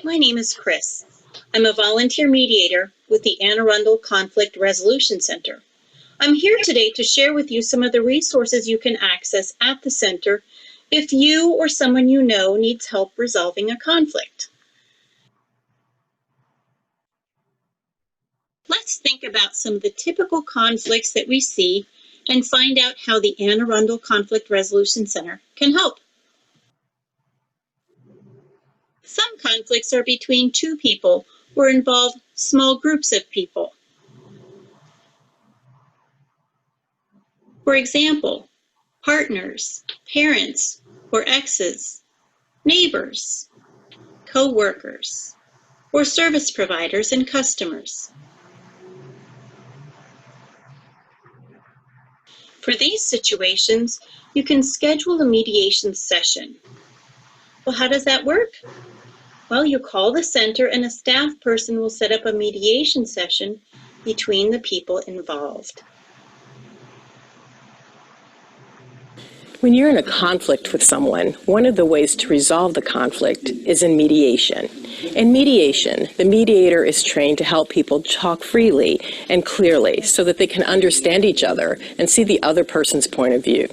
My name is Chris. I'm a volunteer mediator with the Arundel Conflict Resolution Center. I'm here today to share with you some of the resources you can access at the center if you or someone you know needs help resolving a conflict. Let's think about some of the typical conflicts that we see and find out how the Arundel Conflict Resolution Center can help. Some conflicts are between two people or involve small groups of people. For example, partners, parents or exes, neighbors, co-workers, or service providers and customers. For these situations, you can schedule a mediation session. Well, how does that work? Well, you call the center and a staff person will set up a mediation session between the people involved. When you're in a conflict with someone, one of the ways to resolve the conflict is in mediation. In mediation, the mediator is trained to help people talk freely and clearly so that they can understand each other and see the other person's point of view.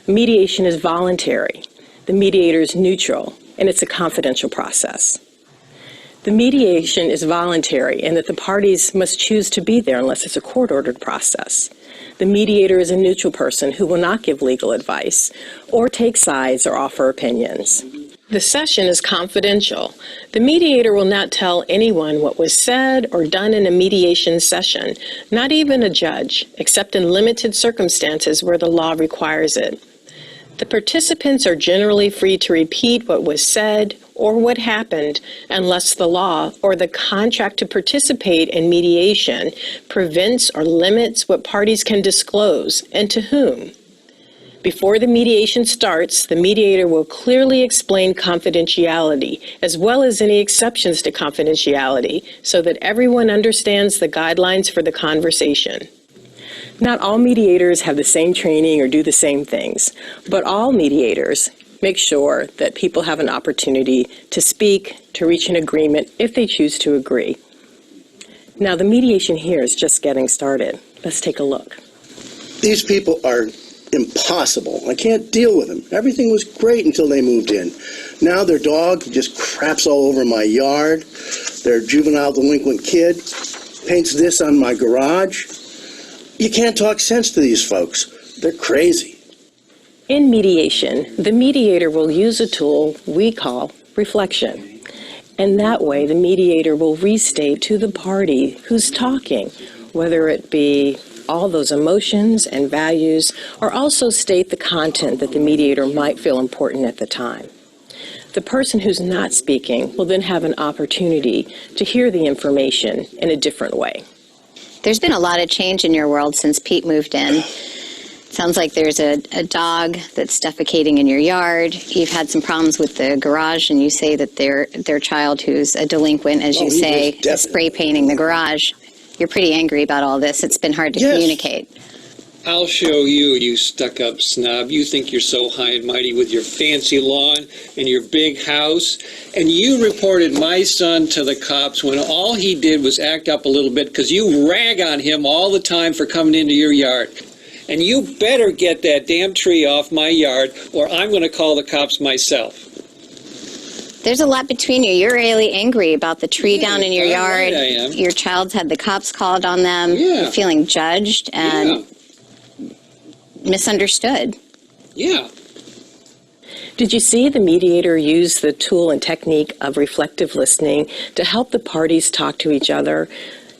Mediation is voluntary. The mediator is neutral, and it's a confidential process. The mediation is voluntary in that the parties must choose to be there unless it's a court-ordered process. The mediator is a neutral person who will not give legal advice or take sides or offer opinions. The session is confidential. The mediator will not tell anyone what was said or done in a mediation session, not even a judge, except in limited circumstances where the law requires it. The participants are generally free to repeat what was said or what happened unless the law or the contract to participate in mediation prevents or limits what parties can disclose and to whom. Before the mediation starts, the mediator will clearly explain confidentiality as well as any exceptions to confidentiality so that everyone understands the guidelines for the conversation. Not all mediators have the same training or do the same things, but all mediators make sure that people have an opportunity to speak, to reach an agreement if they choose to agree. Now, the mediation here is just getting started. Let's take a look. These people are impossible. I can't deal with them. Everything was great until they moved in. Now their dog just craps all over my yard. Their juvenile delinquent kid paints this on my garage. You can't talk sense to these folks. They're crazy. In mediation, the mediator will use a tool we call reflection. And that way, the mediator will restate to the party who's talking, whether it be all those emotions and values, or also state the content that the mediator might feel important at the time. The person who's not speaking will then have an opportunity to hear the information in a different way. There's been a lot of change in your world since Pete moved in. Sounds like there's a dog that's defecating in your yard. You've had some problems with the garage, and you say that their child who's a delinquent, as you say, is spray painting the garage. You're pretty angry about all this. It's been hard to communicate. I'll show you, you stuck-up snob. You think you're so high and mighty with your fancy lawn and your big house. And you reported my son to the cops when all he did was act up a little bit because you rag on him all the time for coming into your yard. And you better get that damn tree off my yard or I'm going to call the cops myself. There's a lot between you. You're really angry about the tree down in your yard. Right, I am. Your child's had the cops called on them. Yeah. You're feeling judged and misunderstood. Yeah. Did you see the mediator use the tool and technique of reflective listening to help the parties talk to each other?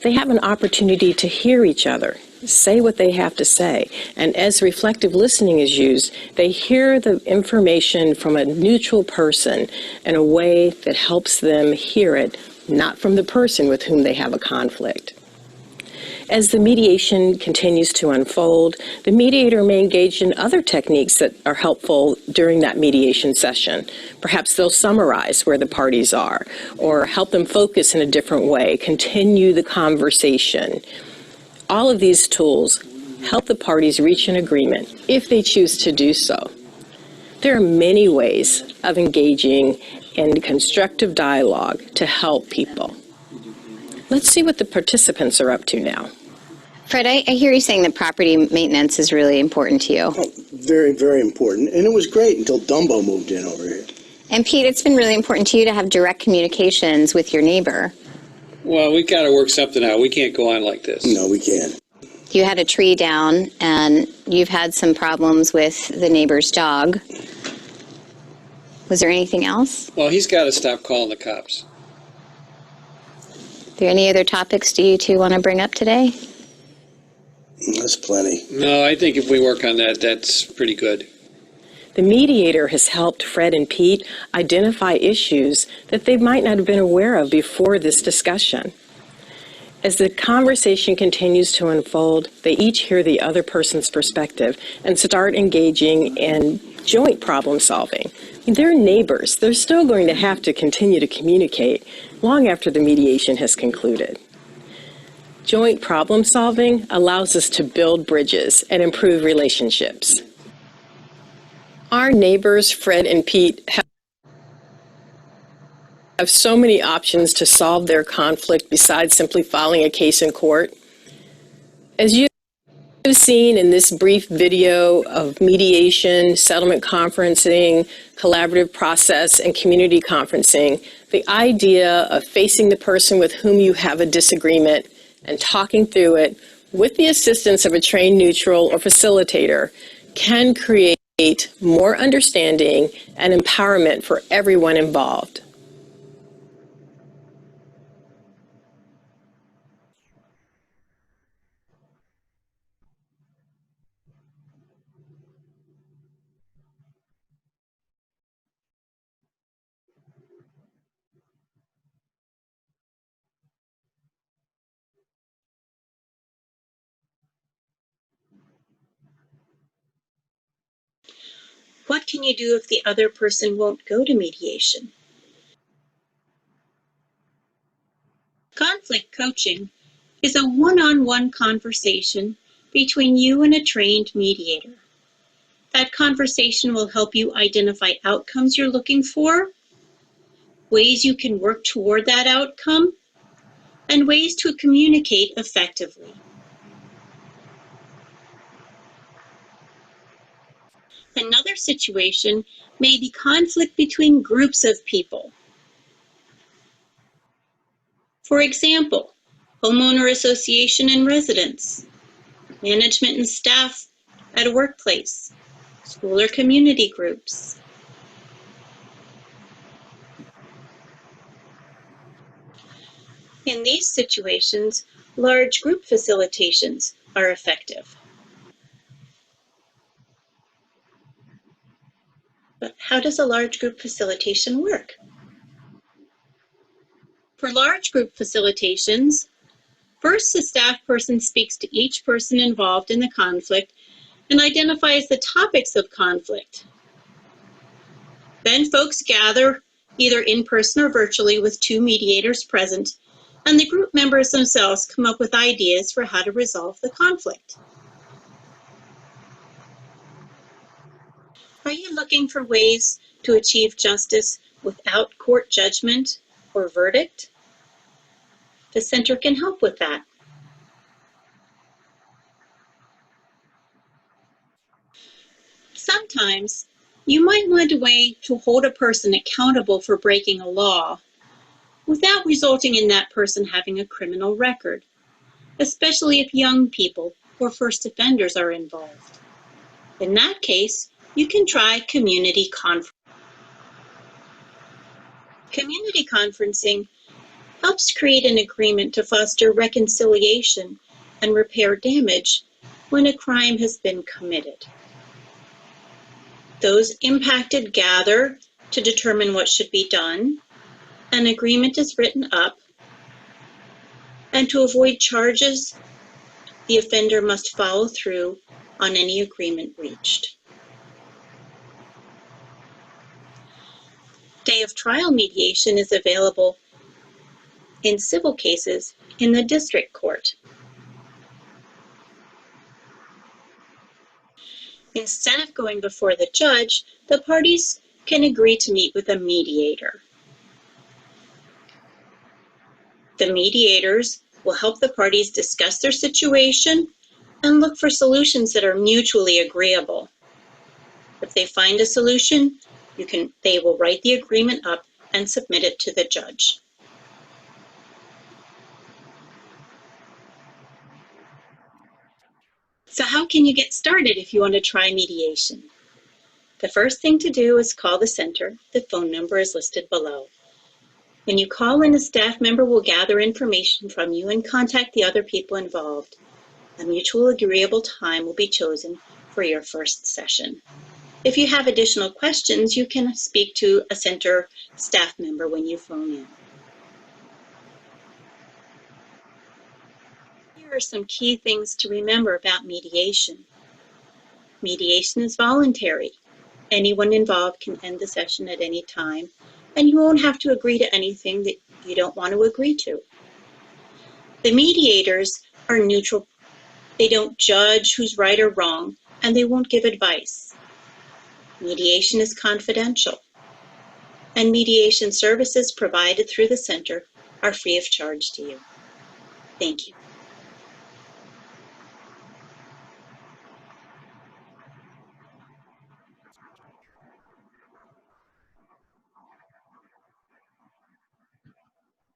They have an opportunity to hear each other, say what they have to say. And as reflective listening is used, they hear the information from a neutral person in a way that helps them hear it, not from the person with whom they have a conflict. As the mediation continues to unfold, the mediator may engage in other techniques that are helpful during that mediation session. Perhaps they'll summarize where the parties are, or help them focus in a different way, continue the conversation. All of these tools help the parties reach an agreement if they choose to do so. There are many ways of engaging and constructive dialogue to help people. Let's see what the participants are up to now. Fred, I hear you saying that property maintenance is really important to you. Oh, very, very important. And it was great until Dumbo moved in over here. And Pete, it's been really important to you to have direct communications with your neighbor. Well, we've got to work something out. We can't go on like this. No, we can't. You had a tree down, and you've had some problems with the neighbor's dog. Was there anything else? Well, he's got to stop calling the cops. Are there any other topics do you two want to bring up today? That's plenty. No, I think if we work on that, that's pretty good. The mediator has helped Fred and Pete identify issues that they might not have been aware of before this discussion. As the conversation continues to unfold, they each hear the other person's perspective and start engaging in joint problem solving. They're neighbors. They're still going to have to continue to communicate long after the mediation has concluded. Joint problem solving allows us to build bridges and improve relationships. Our neighbors, Fred and Pete, have so many options to solve their conflict besides simply filing a case in court. As you've seen in this brief video of mediation, settlement conferencing, collaborative process, and community conferencing, the idea of facing the person with whom you have a disagreement and talking through it with the assistance of a trained neutral or facilitator can create more understanding and empowerment for everyone involved. What can you do if the other person won't go to mediation? Conflict coaching is a one-on-one conversation between you and a trained mediator. That conversation will help you identify outcomes you're looking for, ways you can work toward that outcome, and ways to communicate effectively. Another situation may be conflict between groups of people. For example, homeowner association and residents, management and staff at a workplace, school or community groups. In these situations, large group facilitations are effective. But how does a large group facilitation work? For large group facilitations, first the staff person speaks to each person involved in the conflict and identifies the topics of conflict. Then folks gather, either in person or virtually, with two mediators present, and the group members themselves come up with ideas for how to resolve the conflict. Are you looking for ways to achieve justice without court judgment or verdict? The center can help with that. Sometimes you might want a way to hold a person accountable for breaking a law without resulting in that person having a criminal record, especially if young people or first offenders are involved. In that case, you can try community conferencing. Community conferencing helps create an agreement to foster reconciliation and repair damage when a crime has been committed. Those impacted gather to determine what should be done. An agreement is written up, and to avoid charges, the offender must follow through on any agreement reached. Day of trial mediation is available in civil cases in the district court. Instead of going before the judge, the parties can agree to meet with a mediator. The mediators will help the parties discuss their situation and look for solutions that are mutually agreeable. If they find a solution, they will write the agreement up and submit it to the judge. So how can you get started if you want to try mediation? The first thing to do is call the center. The phone number is listed below. When you call in, a staff member will gather information from you and contact the other people involved. A mutually agreeable time will be chosen for your first session. If you have additional questions, you can speak to a center staff member when you phone in. Here are some key things to remember about mediation. Mediation is voluntary. Anyone involved can end the session at any time, and you won't have to agree to anything that you don't want to agree to. The mediators are neutral. They don't judge who's right or wrong, and they won't give advice. Mediation is confidential, and mediation services provided through the center are free of charge to you. Thank you.